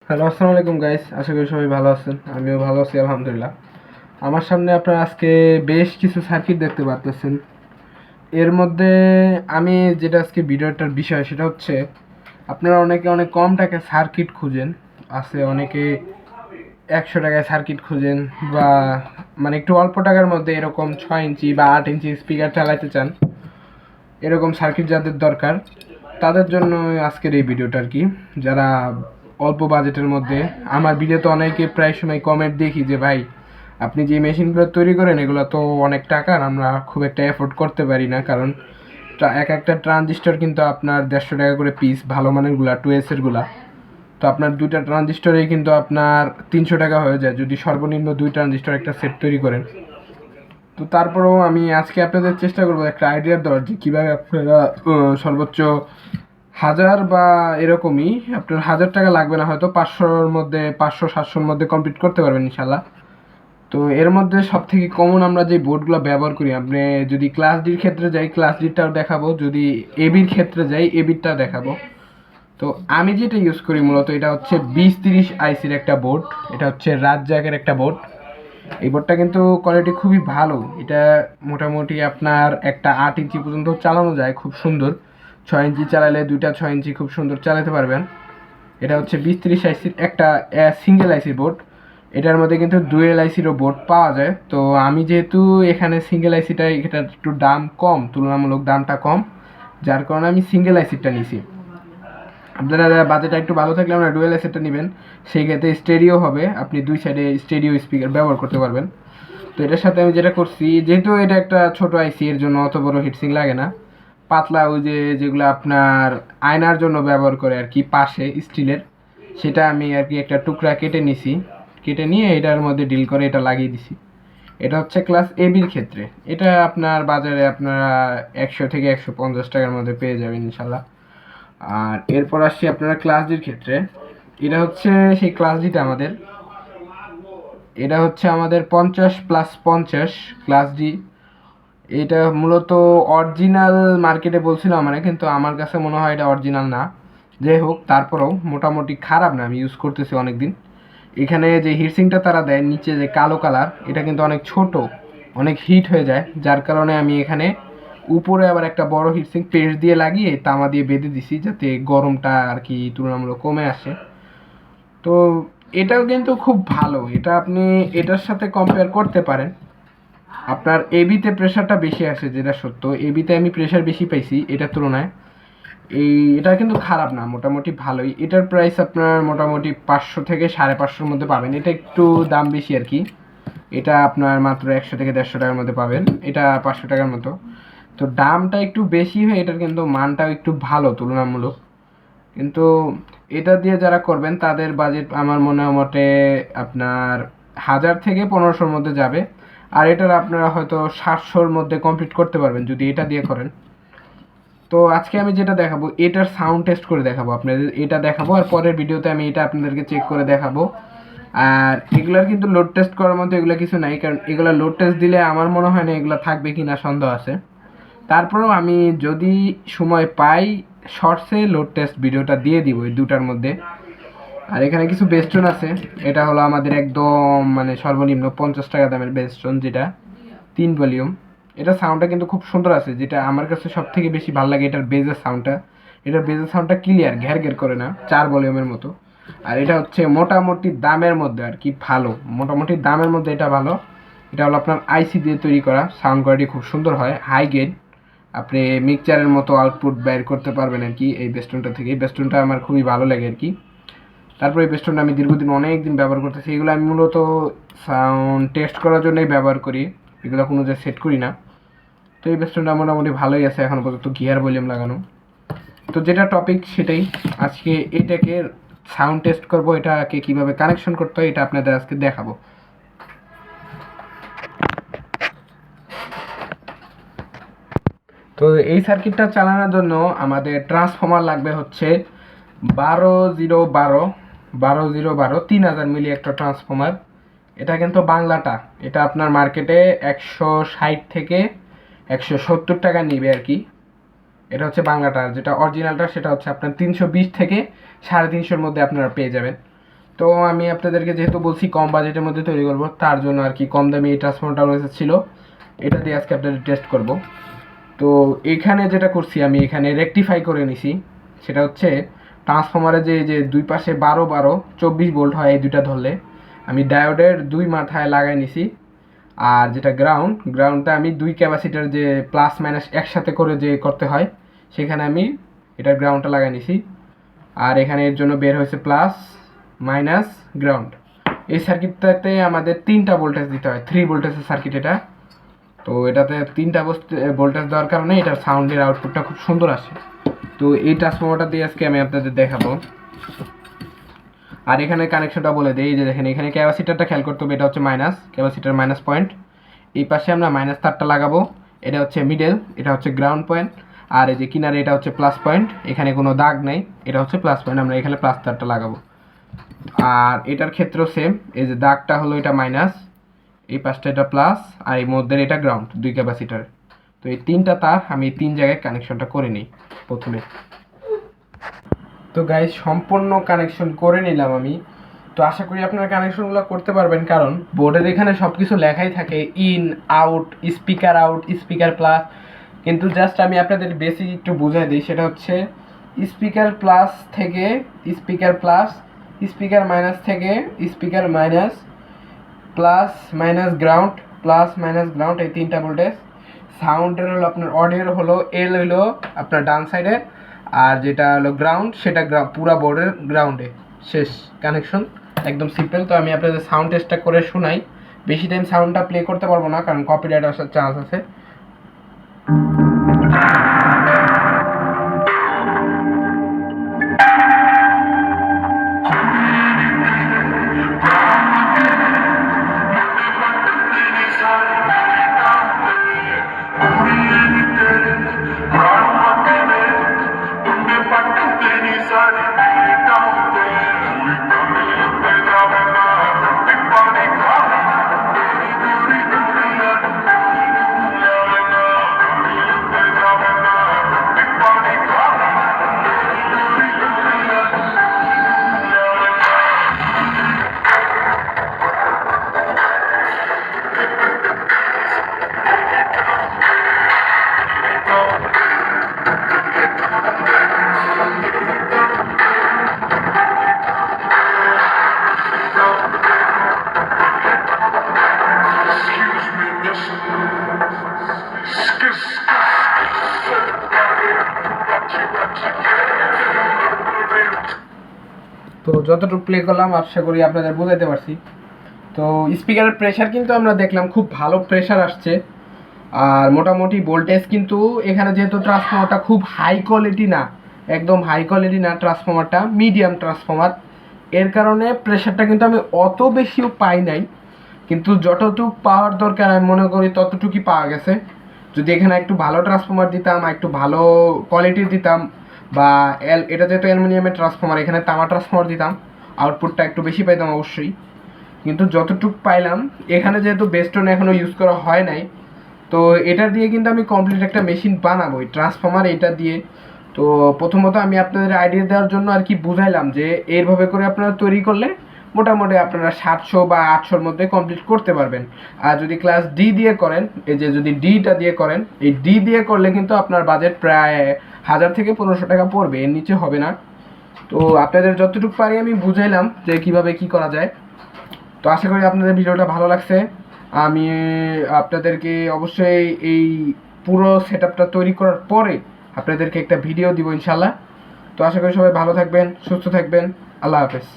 Hello, আসসালামু আলাইকুম guys. আশা করি সবাই ভালো আছেন। আমিও ভালো আছি আলহামদুলিল্লাহ। আমার সামনে আপনারা আজকে বেশ কিছু সার্কিট দেখতে পারতেছেন। এর মধ্যে আমি যেটা আজকে ভিডিওটার বিষয় সেটা হচ্ছে আপনারা অনেকে অনেক কম টাকায় সার্কিট খুঁজেন। আছে অনেকে 100 টাকায় সার্কিট খুঁজেন বা মানে একটু অল্প টাকার মধ্যে এরকম 6 ইঞ্চি বা 8 ইঞ্চি স্পিকার চালাতে চান। এরকম সার্কিট যাদের দরকার তাদের জন্য আজকের এই ভিডিওটা আর কি। যারা অল্প বাজেটের মধ্যে, আমার ভিডিওতে অনেকে প্রায় সময় কমেন্ট দেখি যে ভাই আপনি যে মেশিনগুলো তৈরি করেন এগুলো তো অনেক টাকার, আমরা খুব একটা এফোর্ড করতে পারি না, কারণ এক একটা ট্রানজিস্টর কিন্তু আপনার 150 টাকা করে পিস, ভালো মানেরগুলা 2S এরগুলা। তো আপনার দুইটা ট্রানজিস্টরেই কিন্তু আপনার 300 টাকা হয়ে যায় যদি সর্বনিম্ন 2 ট্রানজিস্টর একটা সেট তৈরি করেন। তো তারপরেও আমি আজকে আপনাদের চেষ্টা করবো একটা আইডিয়া দেওয়ার যে কীভাবে আপনারা সর্বোচ্চ 1000 বা এরকমই, আপনার 1000 টাকা লাগবে না, হয়তো 500-র মধ্যে 500-700-র মধ্যে কমপ্লিট করতে পারবেন ইনশাল্লাহ। তো এর মধ্যে সব থেকে কমন আমরা যে বোর্ডগুলো ব্যবহার করি, আপনি যদি ক্লাস ডির ক্ষেত্রে যাই ক্লাস ডিটাও দেখাবো, যদি এবির ক্ষেত্রে যাই এবিরটাও দেখাবো। তো আমি যেটা ইউজ করি মূলত এটা হচ্ছে 2030 আইসির একটা বোর্ড। এটা হচ্ছে রাজ্জাকের একটা বোর্ড। এই বোর্ডটা কিন্তু কোয়ালিটি খুবই ভালো। এটা মোটামুটি আপনার একটা 8 ইঞ্চি পর্যন্ত চালানো যায় খুব সুন্দর। 6 ইঞ্চি চালালে দুইটা 6 ইঞ্চি খুব সুন্দর চালাতে পারবেন। এটা হচ্ছে 2030 আইসির একটা সিঙ্গেল আইসির বোর্ড। এটার মধ্যে কিন্তু ডুয়েল আইসিরও বোর্ড পাওয়া যায়। তো আমি যেহেতু এখানে সিঙ্গেল আইসিটা, এটা একটু দাম কম, তুলনামূলক দামটা কম, যার কারণে আমি সিঙ্গেল আইসিটা নিছি। আপনারা বাজেটটা একটু ভালো থাকলে আপনারা ডুয়েল এসেটটা নেবেন। সেই ক্ষেত্রে স্টেরিও হবে, আপনি দুই সাইডে স্টেরিও স্পিকার ব্যবহার করতে পারবেন। তো এটার সাথে আমি যেটা করছি, যেহেতু এটা একটা ছোট আইসি, এর জন্য অত বড় হিটসিং লাগে না। পাতলা ওই যে যেগুলো আপনার আয়নার জন্য ব্যবহার করে আর কি, পাশে স্টিলের, সেটা আমি আর কি একটা টুকরা কেটে নিছি। কেটে নিয়ে এটার মধ্যে ডিল করে এটা লাগিয়ে দিছি। এটা হচ্ছে ক্লাস এবির ক্ষেত্রে। এটা আপনার বাজারে আপনারা 100 থেকে 150 টাকার মধ্যে পেয়ে যাবেন ইনশাল্লাহ। আর এরপর আসছি আপনারা ক্লাস ডির ক্ষেত্রে। এটা হচ্ছে সেই ক্লাস ডিটা আমাদের, এটা হচ্ছে আমাদের 50+50 ক্লাস ডি। এটা মূলত অরিজিনাল মার্কেটে বলছিল মানে, কিন্তু আমার কাছে মনে হয় এটা অরিজিনাল না। যাই হোক, তারপরেও মোটামুটি খারাপ না, আমি ইউজ করতেছি অনেক দিন। এখানে যে হিটসিংটা তারা দেয় নিচে যে কালো কালার, এটা কিন্তু অনেক ছোট, অনেক হিট হয়ে যায়, যার কারণে আমি এখানে উপরে আবার একটা বড় হিটসিং পেস্ট দিয়ে লাগিয়ে তামা দিয়ে বেঁধে দিছি, যাতে গরমটা আর কি তুলনামূলক কমে আসে। তো এটাও কিন্তু খুব ভালো, এটা আপনি এটার সাথে কম্পেয়ার করতে পারেন। আপনার এবিতে প্রেশারটা বেশি আসে, যেটা সত্য, এবিতে আমি প্রেশার বেশি পাইছি এটার তুলনায়। এটা কিন্তু খারাপ না, মোটামুটি ভালোই। এটার প্রাইস আপনার মোটামুটি 500 থেকে 550-র মধ্যে পাবেন। এটা একটু দাম বেশি আর কি। এটা আপনার মাত্র 100 থেকে 150 টাকার মধ্যে পাবেন, এটা 500 টাকার মতো। তো দামটা একটু বেশি হয় এটার, কিন্তু মানটাও একটু ভালো তুলনামূলক। কিন্তু এটা দিয়ে যারা করবেন তাদের বাজেট আমার মনে মতে আপনার 1000 থেকে 1500-র মধ্যে যাবে। আর এটার আপনারা হয়তো 700-র মধ্যে কমপ্লিট করতে পারবেন যদি এটা দিয়ে করেন। তো আজকে আমি যেটা দেখাবো এটার সাউন্ড টেস্ট করে দেখাবো আপনাদের, এটা দেখাবো আর পরের ভিডিওতে আমি এটা আপনাদেরকে চেক করে দেখাবো। আর এগুলার কিন্তু লোড টেস্ট করার মতো এগুলো কিছু নাই, কারণ এগুলা লোড টেস্ট দিলে আমার মনে হয় না এগুলো থাকবে কিনা সন্দেহ আছে। তারপরেও আমি যদি সময় পাই শর্টসে লোড টেস্ট ভিডিওটা দিয়ে দিব এই দুটার মধ্যে। আর এখানে কিছু বেস্টন আছে। এটা হলো আমাদের একদম মানে সর্বনিম্ন 50 টাকা দামের বেস্টন, যেটা 3 ভলিউম। এটা সাউন্ডটা কিন্তু খুব সুন্দর আছে, যেটা আমার কাছে সব থেকে বেশি ভালো লাগে এটার বেজের সাউন্ডটা। এটার বেজের সাউন্ডটা ক্লিয়ার, ঘের ঘের করে না, 4 ভলিউমের মতো। আর এটা হচ্ছে মোটামুটি দামের মধ্যে আর কি ভালো, মোটামুটি দামের মধ্যে এটা ভালো। এটা হলো আপনার আইসি দিয়ে তৈরি করা, সাউন্ড কোয়ালিটি খুব সুন্দর হয়, হাই গেইন। আপনি মিক্সচারের মতো আউটপুট বের করতে পারবেন আর কি এই বেস্টনটা থেকে। এই বেস্টনটা আমার খুবই ভালো লাগে আর কি। তারপরে এই বেস্টনটা আমি দীর্ঘদিন অনেক দিন ব্যবহার করতেছি। এগুলো আমি মূলত সাউন্ড টেস্ট করার জন্যই ব্যবহার করি, এগুলো কোনো যে সেট করি না। তো এই বেস্টনটা মোটামুটি ভালোই আছে এখনো পর্যন্ত, গিয়ার ভলিউম লাগানো। তো যেটা টপিক সেটাই, আজকে এটাকে সাউন্ড টেস্ট করব, এটাকে কিভাবে কানেকশন করতে হয় এটা আপনাদের আজকে দেখাবো। তো এই সার্কিটটা চালানোর জন্য আমাদের ট্রান্সফর্মার লাগবে হচ্ছে 12-0-12, 12-0-12, 3000 মিলি একটা ট্রান্সফর্মার। এটা কিন্তু বাংলাটা, এটা আপনার মার্কেটে 160 থেকে 170 টাকা নিবে আর কি। এটা হচ্ছে বাংলাটা, যেটা অরিজিনালটা সেটা হচ্ছে আপনার 320 থেকে 350-র মধ্যে আপনারা পেয়ে যাবেন। তো আমি আপনাদেরকে যেহেতু বলছি কম বাজেটের মধ্যে তৈরি করব, তার জন্য আর কি কম দামি এই ট্রান্সফর্মারটা আমার কাছে ছিল, এটা দিয়ে আজকে আপনাদের টেস্ট করব। তো এখানে যেটা করছি আমি এখানে রেকটিফাই করে নিছি, সেটা হচ্ছে ট্রান্সফর্মারের যে দুই পাশে 12-12 24 ভোল্ট হয়, এই দুইটা ধরলে আমি ডায়োডের দুই মাথায় লাগাই নিছি। আর যেটা গ্রাউন্ডটা আমি দুই ক্যাপাসিটার যে প্লাস মাইনাস একসাথে করে যে করতে হয়, সেখানে আমি এটার গ্রাউন্ডটা লাগাই নিছি। আর এখানে এর জন্য বের হয়েছে প্লাস মাইনাস গ্রাউন্ড। এই সার্কিটটাতে আমাদের 3টা ভোল্টেজ দিতে হয়, 3 ভোল্টেজের সার্কিট এটা। তো এটাতে 3টা ভোল্টেজ দেওয়ার কারণে এটার সাউন্ডের আউটপুটটা খুব সুন্দর আসে। তো এই ট্রান্সফর্মারটা দিয়ে আজকে আমি আপনাদের দেখাবো। আর এখানে কানেকশনটা বলে দিই, এই যে দেখেন এখানে ক্যাপাসিটারটা খেয়াল করতে হবে, এটা হচ্ছে মাইনাস ক্যাপাসিটার মাইনাস পয়েন্ট। এই পাশে আমরা মাইনাস তারটা লাগাবো, এটা হচ্ছে মিডল, এটা হচ্ছে গ্রাউন্ড পয়েন্ট। আর এই যে কিনারে এটা হচ্ছে প্লাস পয়েন্ট, এখানে কোনো দাগ নেই, এটা হচ্ছে প্লাস পয়েন্ট, আমরা এখানে প্লাস তারটা লাগাবো। আর এটার ক্ষেত্রেও সেম, এই যে দাগটা হলো এটা মাইনাস, এই পাশটা এটা প্লাস, আর এই মধ্যে এটা গ্রাউন্ড, দুই ক্যাপাসিটার। তো এই 3টা তার আমি 3 জায়গায় কানেকশনটা করে নিই প্রথমে। তো গাইস সম্পূর্ণ কানেকশন করে নিলাম আমি। তো আশা করি আপনারা কানেকশনগুলো করতে পারবেন, কারণ বোর্ডের এখানে সব কিছু লেখাই থাকে, ইন আউট, স্পিকার প্লাস। কিন্তু জাস্ট আমি আপনাদের বেসিক একটু বুঝাই দিই, সেটা হচ্ছে স্পিকার প্লাস থেকে স্পিকার প্লাস, স্পিকার মাইনাস থেকে speaker minus, plus minus ground, plus minus ground, এই 3টা ভোল্টেজ। সাউন্ডের হলো আপনার অডিওর হলো এল হলো আপনার ডান সাইডে, আর যেটা হলো গ্রাউন্ড সেটা পুরা বোর্ডের গ্রাউন্ডে। শেষ কানেকশন, একদম সিম্পল। তো আমি আপনাদের সাউন্ড টেস্টটা করে শোনাই। বেশি টাইম সাউন্ডটা প্লে করতে পারবো না, কারণ কপিরাইট আসার চান্স আছে। তো যতটুকু প্লে করলাম আশা করি আপনাদের বোঝাতে পারছি। তো স্পিকারের প্রেশার কিন্তু আমরা দেখলাম খুব ভালো প্রেশার আসছে। আর মোটামুটি ভোল্টেজ কিন্তু এখানে যেহেতু ট্রান্সফর্মারটা খুব হাই কোয়ালিটি না, একদম হাই কোয়ালিটি না, ট্রান্সফর্মারটা মিডিয়াম ট্রান্সফর্মার, এর কারণে প্রেশারটা কিন্তু আমি অত বেশিও পাই নাই। কিন্তু যতটুকু পাওয়ার দরকার আমি মনে করি ততটুকুই পাওয়া গেছে। যদি এখানে একটু ভালো ট্রান্সফর্মার দিতাম, একটু ভালো কোয়ালিটির দিতাম, বা এটা যেহেতু অ্যালুমিনিয়ামের ট্রান্সফর্মার, এখানে তামা ট্রান্সফর্মার দিতাম, আউটপুটটা একটু বেশি পাইতাম অবশ্যই। কিন্তু যতটুকু পাইলাম, এখানে যেহেতু বেস্টন এখনও ইউজ করা হয় নাই, তো এটা দিয়ে কিন্তু আমি কমপ্লিট একটা মেশিন বানাবো এই ট্রান্সফর্মার এটা দিয়ে। তো প্রথমত আমি আপনাদের আইডিয়া দেওয়ার জন্য আর কি বুঝাইলাম যে এইভাবে করে আপনারা তৈরি করলে মোটামুটি আপনারা 700 বা 800-র মধ্যে কমপ্লিট করতে পারবেন। আর যদি ক্লাস ডি দিয়ে করেন, এই যে যদি ডিটা দিয়ে করেন, এই ডি দিয়ে করলে কিন্তু আপনার বাজেট প্রায় 1000 থেকে 1500 টাকা পড়বে, এর নিচে হবে না। তো আপনাদের যতটুকু পারি আমি বুঝাইলাম যে কিভাবে কি করা যায়। তো আশা করি আপনাদের ভিডিওটা ভালো লাগছে। আমি আপনাদেরকে অবশ্যই এই পুরো সেটআপটা তৈরি করার পরে আপনাদেরকে একটা ভিডিও দিব ইনশাল্লাহ। তো আশা করি সবাই ভালো থাকবেন, সুস্থ থাকবেন। আল্লাহ হাফেজ।